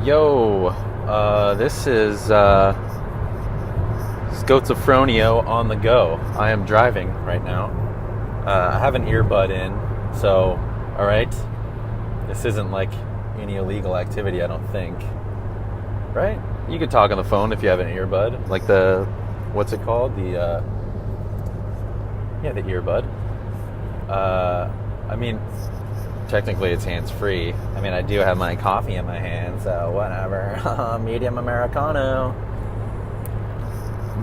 Yo, this is Schozophronio on the go. I am driving right now. I have an earbud in, so, alright. This isn't like any illegal activity, I don't think. Right? You could talk on the phone if you have an earbud. Like what's it called? The earbud. I mean, technically it's hands-free. I mean, I do have my coffee in my hand, so whatever. Medium Americano.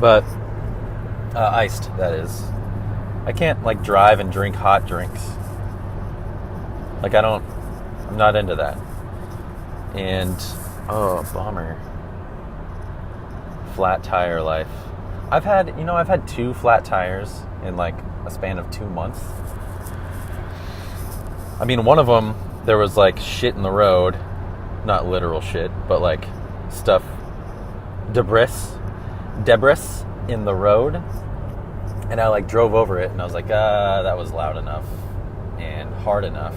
But, iced, that is. I can't, like, drive and drink hot drinks. Like, I'm not into that. And, oh, bummer. Flat tire life. I've had 2 flat tires in, like, a span of 2 months. I mean, one of them, there was, like, shit in the road. Not literal shit, but, like, stuff, debris in the road. And I, like, drove over it, and I was like, that was loud enough and hard enough.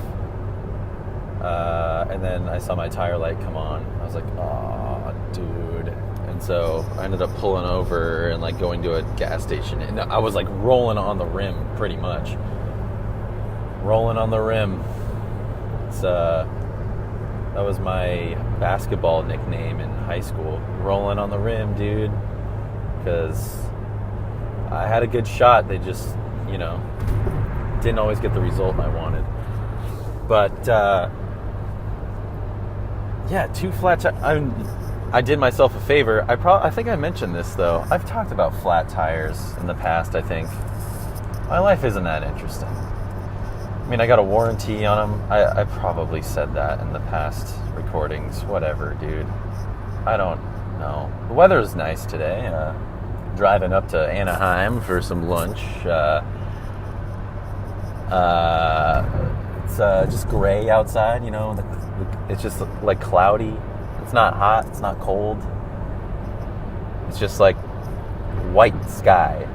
And then I saw my tire light come on. I was like, oh, dude. And so I ended up pulling over and, like, going to a gas station. And I was, like, rolling on the rim, pretty much. Rolling on the rim. That was my basketball nickname in high school. Rolling on the rim, dude. Because I had a good shot. They just, didn't always get the result I wanted. But, 2 flat tires. I did myself a favor. I think I mentioned this, though. I've talked about flat tires in the past, I think. My life isn't that interesting. I mean, I got a warranty on them. I probably said that in the past recordings. Whatever, dude. I don't know. The weather is nice today. Driving up to Anaheim for some lunch. It's just gray outside, it's just, like, cloudy. It's not hot. It's not cold. It's just, like, white sky.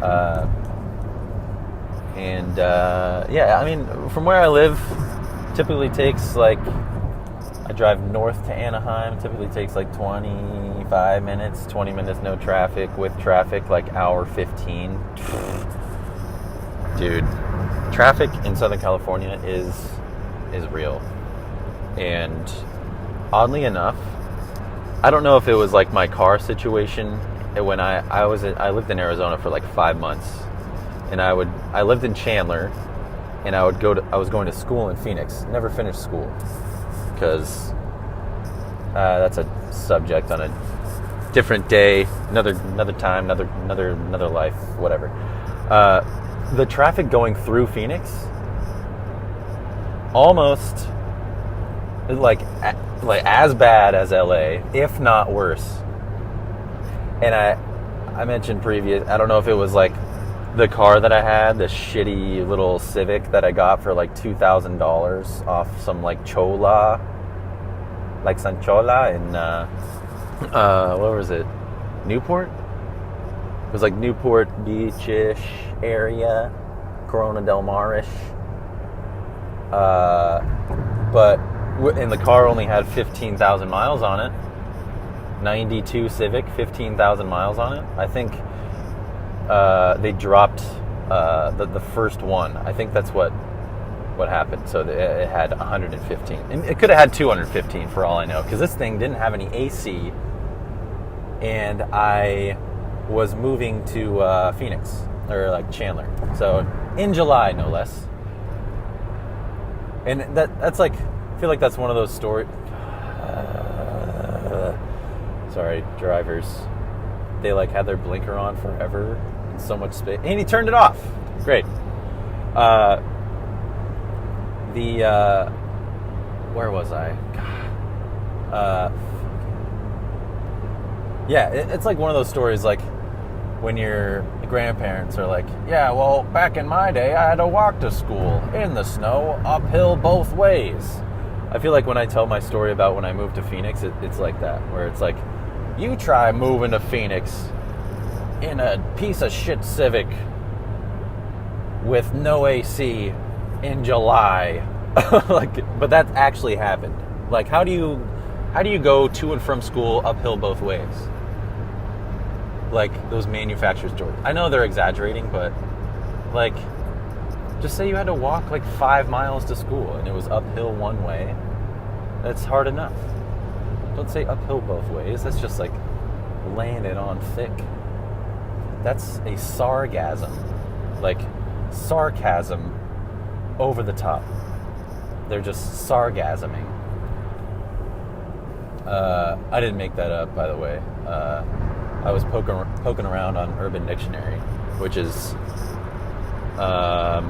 I mean, from where I live, typically takes, like, I drive north to Anaheim, typically takes, like, 25 minutes, 20 minutes, no traffic. With traffic, like, hour 15. Dude, traffic in Southern California is real. And oddly enough, I don't know if it was, like, my car situation. When I lived in Arizona for, like, 5 months. And I lived in Chandler, and I was going to school in Phoenix. Never finished school, because that's a subject on a different day, another time, another life, whatever. The traffic going through Phoenix, almost like as bad as LA, if not worse. And I mentioned previous. I don't know if it was like the car that I had, the shitty little Civic that I got for like $2,000 off some like Chola, like San Chola in, what was it? Newport? It was like Newport Beach-ish area, Corona Del Mar-ish. And the car only had 15,000 miles on it. 92 Civic, 15,000 miles on it. I think they dropped the first one. I think that's what happened. So it had 115. And it could have had 215 for all I know, because this thing didn't have any AC. And I was moving to Phoenix, or like Chandler. So in July, no less. And that's like, I feel like that's one of those stories. Sorry, drivers. They like had their blinker on forever. So much space, and he turned it off. Great. Where was I? It's like one of those stories, like when your grandparents are like, yeah, well, back in my day, I had to walk to school in the snow, uphill both ways. I feel like when I tell my story about when I moved to Phoenix, it's like that, where it's like, you try moving to Phoenix in a piece of shit Civic with no AC in July. But that actually happened. Like, how do How do you go to and from school uphill both ways? Like those manufacturers' Jordans. I know they're exaggerating, but like, just say you had to walk like 5 miles to school and it was uphill one way. That's hard enough. Don't say uphill both ways. That's just like laying it on thick. That's a sargasm. Like sarcasm over the top. They're just sargasming. I didn't make that up, by the way. I was poking around on Urban Dictionary, which is, that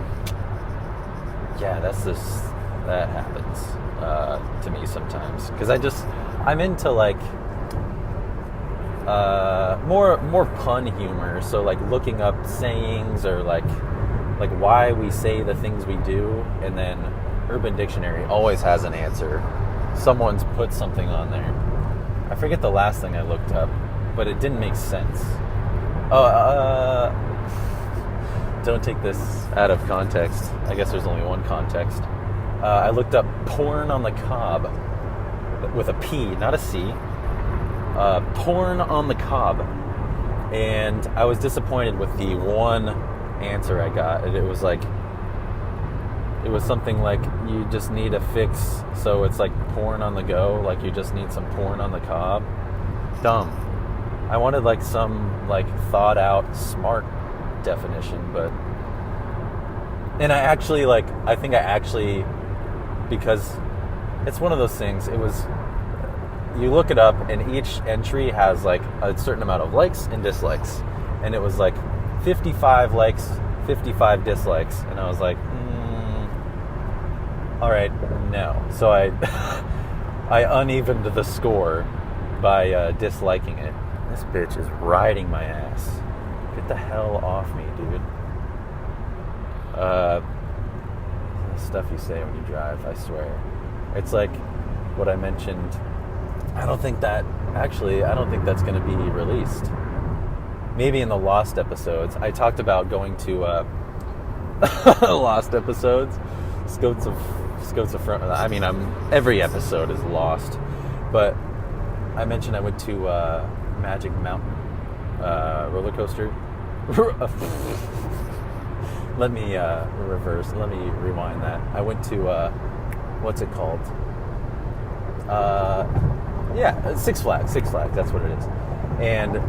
happens to me sometimes. Because I'm into like more pun humor. So like looking up sayings or like why we say the things we do, and then Urban Dictionary always has an answer. Someone's put something on there. I forget the last thing I looked up, but it didn't make sense. Don't take this out of context. I guess there's only one context. I looked up porn on the cob with a P, not a C. Porn on the cob. And I was disappointed with the one answer I got. It was something like, you just need a fix, so it's like porn on the go, like you just need some porn on the cob. Dumb. I wanted like some like thought out smart definition, but and I think I actually, because it's one of those things, it was, you look it up and each entry has like a certain amount of likes and dislikes, and it was like 55 likes, 55 dislikes, and I was like, all right, no. So I unevened the score by disliking it. This bitch is riding my ass. Get the hell off me, dude. The stuff you say when you drive, I swear. It's like what I mentioned. I don't think that's going to be released. Maybe in the Lost episodes. I talked about going to Lost episodes. Schozophronio. I mean, every episode is Lost, but I mentioned I went to Magic Mountain roller coaster. Let me rewind that. I went to what's it called? Six Flags. That's what it is. And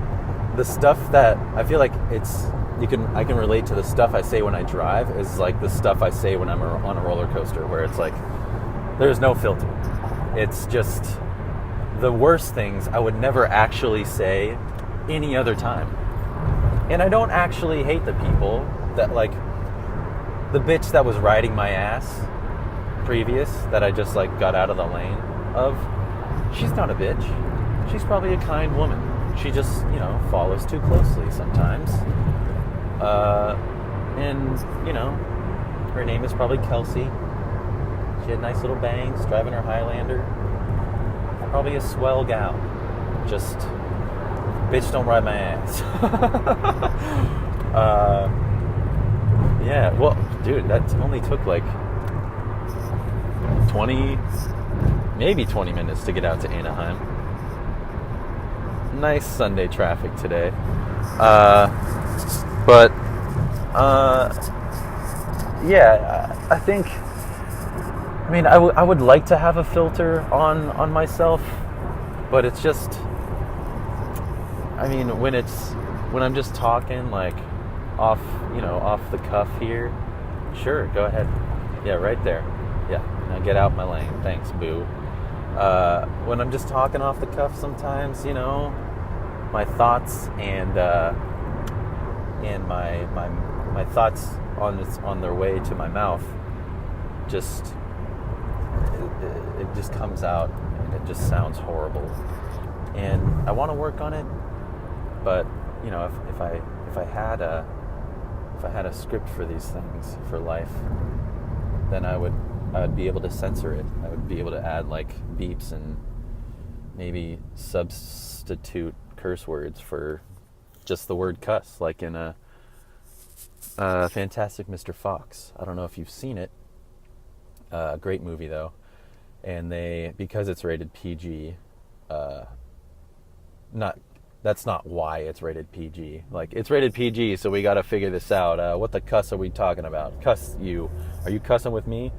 the stuff that I feel like I can relate to the stuff I say when I drive is like the stuff I say when I'm on a roller coaster, where it's like there's no filter. It's just the worst things I would never actually say any other time. And I don't actually hate the people that, like, the bitch that was riding my ass previous, that I just like got out of the lane of. She's not a bitch. She's probably a kind woman. She just, follows too closely sometimes. And, her name is probably Kelsey. She had nice little bangs, driving her Highlander. Probably a swell gal. Just, bitch, don't ride my ass. Yeah, well, dude, that only took like 20 minutes to get out to Anaheim. Nice Sunday traffic today. I think, I would like to have a filter on myself, but it's just, when I'm just talking like off the cuff here, sure, go ahead. Yeah, right there. Yeah, now get out my lane. Thanks, boo. When I'm just talking off the cuff sometimes, my thoughts and my thoughts on their way to my mouth, just it just comes out and it just sounds horrible. And I want to work on it, but if I had a script for these things for life, then I would be able to censor it. I would be able to add like beeps and maybe substitute curse words for just the word cuss, like in a Fantastic Mr. Fox. I don't know if you've seen it. Great movie though, and because it's rated PG, not that's not why it's rated PG. Like, it's rated PG, so we got to figure this out. What the cuss are we talking about? Cuss you. Are you cussing with me?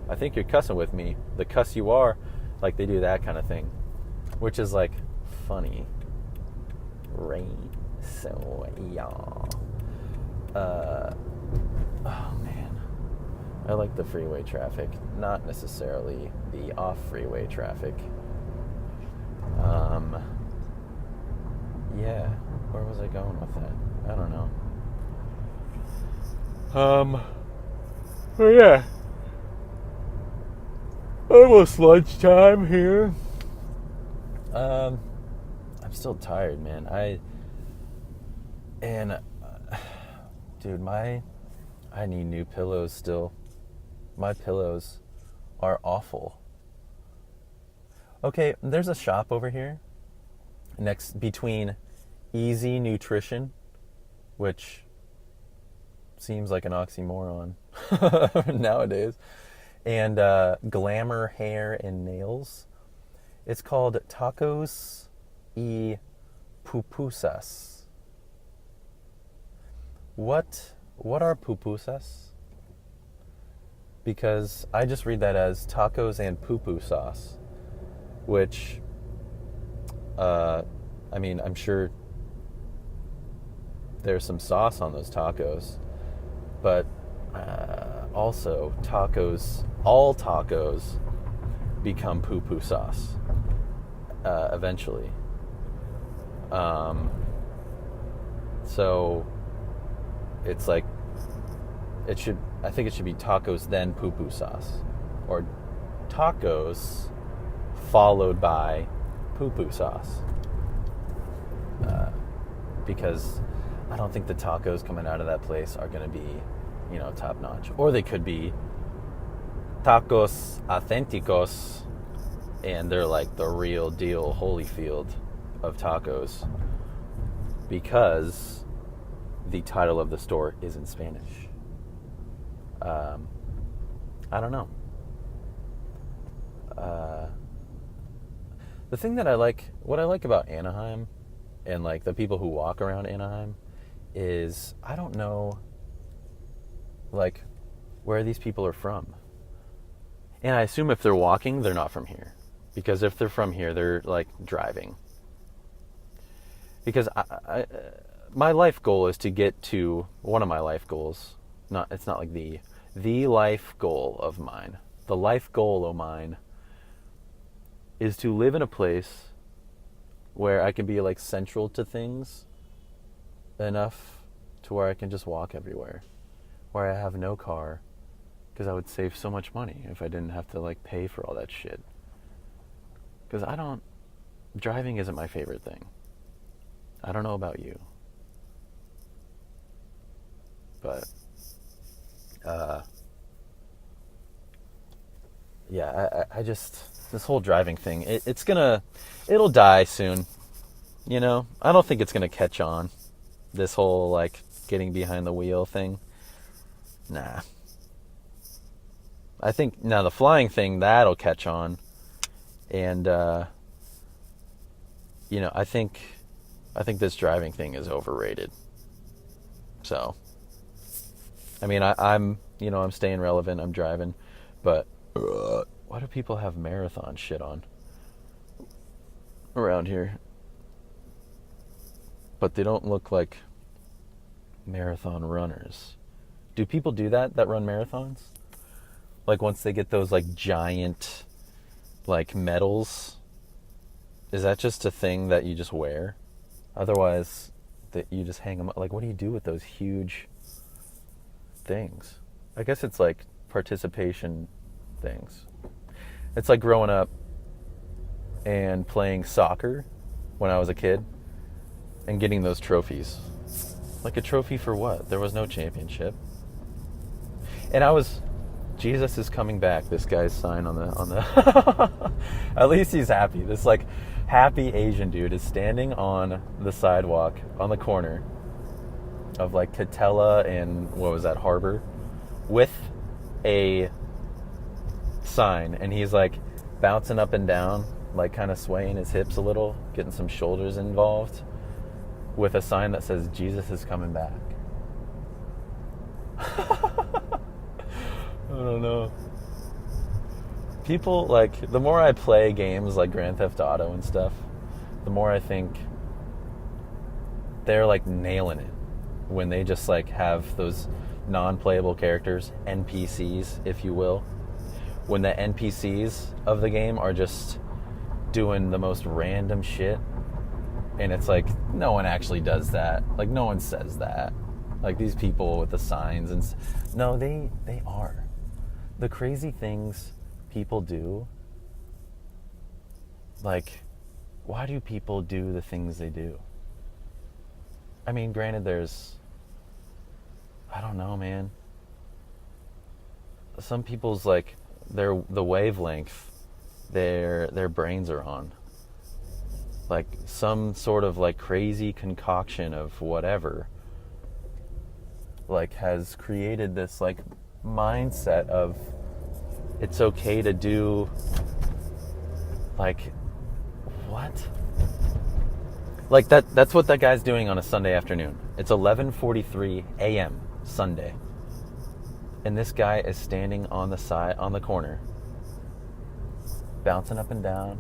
I think you're cussing with me. The cuss you are. Like, they do that kind of thing, which is like funny. Rain. So y'all. Oh man, I like the freeway traffic, not necessarily the off-freeway traffic. Yeah, where was I going with that? I don't know. Oh yeah, almost lunchtime here. I'm still tired, man. Dude, I need new pillows still. My pillows are awful. Okay, there's a shop over here between Easy Nutrition, which seems like an oxymoron nowadays, and Glamour Hair and Nails. It's called Tacos y Pupusas. What are pupusas? Because I just read that as tacos and poo-poo sauce, which, I mean, I'm sure there's some sauce on those tacos, but also all tacos become poo-poo sauce eventually. So it's like, I think it should be tacos then poo-poo sauce, or tacos followed by poo-poo sauce, because I don't think the tacos coming out of that place are going to be, top notch. Or they could be tacos auténticos, and they're like the real deal Holyfield of tacos, because the title of the store is in Spanish. I don't know. The thing that what I like about Anaheim, and like the people who walk around Anaheim, is I don't know, like, where these people are from. And I assume if they're walking, they're not from here. Because if they're from here, they're like driving. Because my life goal is to get to, one of my life goals, it's not like the life goal of mine. The life goal of mine is to live in a place where I can be like central to things enough to where I can just walk everywhere, where I have no car, because I would save so much money if I didn't have to like pay for all that shit. Because driving isn't my favorite thing. I don't know about you, but yeah, I just, this whole driving thing, it'll die soon, I don't think it's gonna catch on, this whole like getting behind the wheel thing. Nah, I think now the flying thing, that'll catch on, and I think this driving thing is overrated. So, I mean, I'm staying relevant, I'm driving, but why do people have marathon shit on around here? But they don't look like marathon runners. Do people do that run marathons? Like, once they get those like giant like medals, is that just a thing that you just wear? Otherwise, that you just hang them up. Like, what do you do with those huge things? I guess it's like participation things. It's like growing up and playing soccer when I was a kid and getting those trophies. Like, a trophy for what? There was no championship. And Jesus is coming back, this guy's sign on the at least he's happy. This like happy Asian dude is standing on the sidewalk on the corner of like Catella and what was that, Harbor, with a sign, and he's like bouncing up and down like kind of swaying his hips a little, getting some shoulders involved, with a sign that says Jesus is coming back. I don't know. People, like, the more I play games like Grand Theft Auto and stuff, the more I think they're like nailing it when they just like have those non-playable characters, NPCs, if you will. When the NPCs of the game are just doing the most random shit, and it's like, no one actually does that. Like, no one says that. Like, these people with the signs and no, they are. The crazy things people do, like, why do people do the things they do? I mean, granted, I don't know, man. Some people's, like, the wavelength their brains are on, like some sort of like crazy concoction of whatever, like has created this like mindset of it's okay to do, like, what? Like that's what that guy's doing on a Sunday afternoon. It's 11:43 a.m. Sunday. And this guy is standing on the corner, bouncing up and down,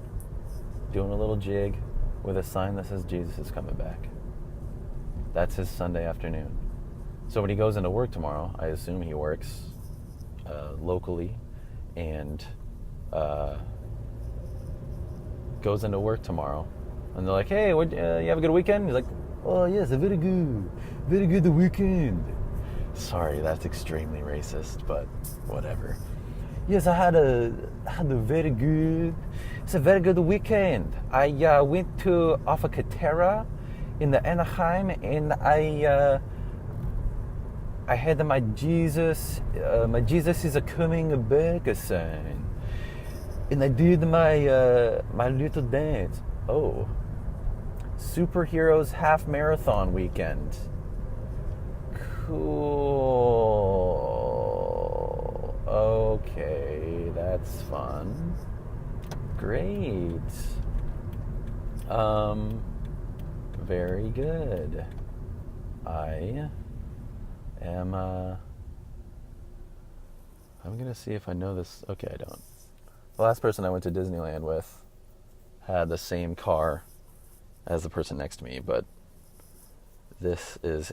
doing a little jig with a sign that says Jesus is coming back. That's his Sunday afternoon. So when he goes into work tomorrow, I assume he works locally and goes into work tomorrow. And they're like, hey, you have a good weekend? He's like, oh, yes, a very good weekend. Sorry, that's extremely racist, but whatever. Yes, I had a very good. It's a very good weekend. I went to Officatera in the Anaheim, and I had my Jesus is a coming back sign, and I did my little dance. Oh, superheroes half marathon weekend. Cool. Okay, that's fun. Great. Very good. I am, I'm gonna see if I know this. Okay, I don't. The last person I went to Disneyland with had the same car as the person next to me, but this is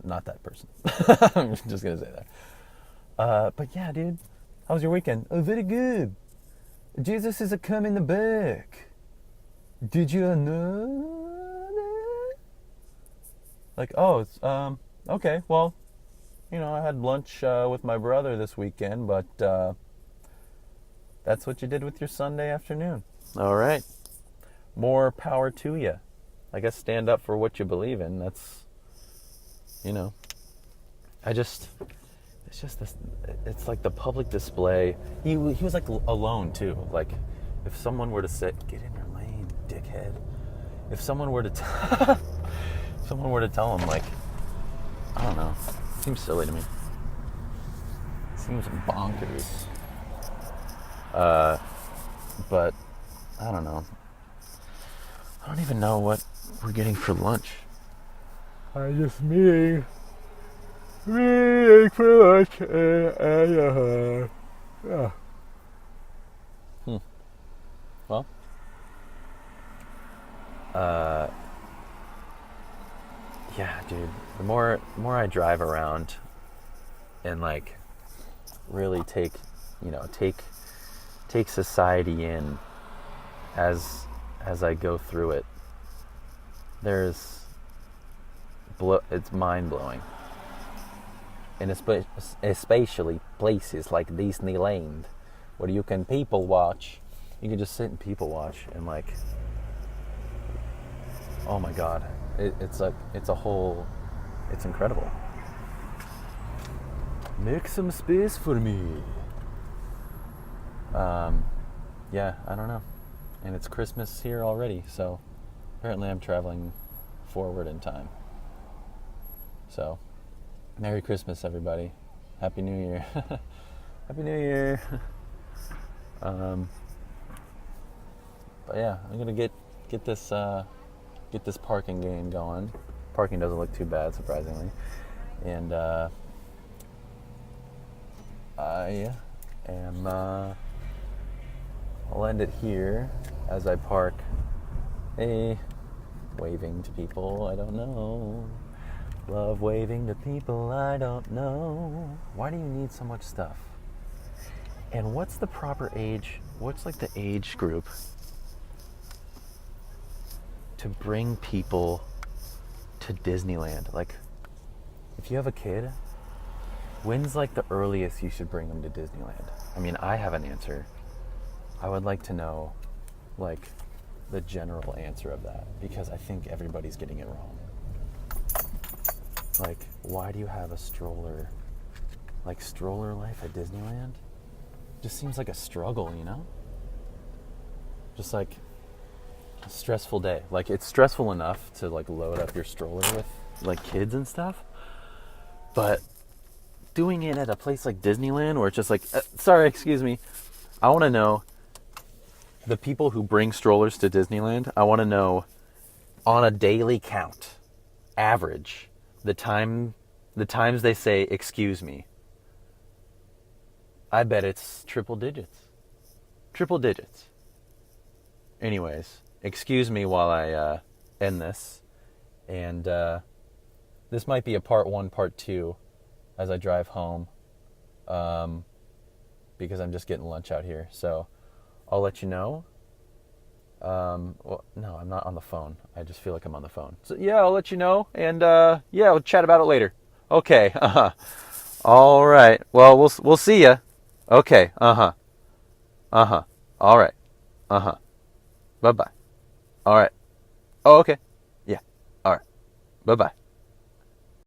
not that person. I'm just gonna say that. But yeah, dude, how was your weekend? Oh, very good. Jesus is a coming back. Did you know that? Like, oh, it's okay. Well, you know, I had lunch with my brother this weekend, but that's what you did with your Sunday afternoon. All right, more power to you. I guess stand up for what you believe in. That's, you know, it's just this, it's like the public display. He was like alone too. Like, if someone were to say, get in your lane, dickhead. If someone were to tell him, like, I don't know, it seems silly to me. It seems bonkers. But I don't know. I don't even know what we're getting for lunch. I'm just meeting for lunch, yeah. Well, yeah, dude. The more I drive around and like really take society in as I go through it, it's mind-blowing. And especially places like Disneyland, where you can people watch. You can just sit and people watch and like, oh my God, it's incredible. Make some space for me. Yeah, I don't know. And it's Christmas here already, so apparently I'm traveling forward in time. So, Merry Christmas, everybody. Happy New Year. Happy New Year. But yeah, I'm gonna get this parking game going. Parking doesn't look too bad, surprisingly, and I am. I'll end it here as I park. Hey, waving to people I don't know. Love waving to people I don't know. Why do you need so much stuff? And what's the proper age? What's like the age group to bring people to Disneyland? Like, if you have a kid, when's like the earliest you should bring them to Disneyland? I mean, I have an answer. I would like to know, like, the general answer of that, because I think everybody's getting it wrong. Like, why do you have a stroller? Like, stroller life at Disneyland? Just seems like a struggle, you know? Just like a stressful day. Like, it's stressful enough to like load up your stroller with like kids and stuff, but doing it at a place like Disneyland where it's just like, sorry, excuse me, I want to know the people who bring strollers to Disneyland. I want to know on a daily count, average, the times they say excuse me. I bet it's triple digits. Triple digits. Anyways, excuse me while I end this. And this might be a part 1, part 2 as I drive home. Because I'm just getting lunch out here. So I'll let you know. Well, no, I'm not on the phone. I just feel like I'm on the phone. So yeah, I'll let you know. And yeah, we'll chat about it later. Okay. All right. Well, we'll see ya. Okay. All right. Bye-bye. All right. Oh, okay. Yeah. All right. Bye-bye.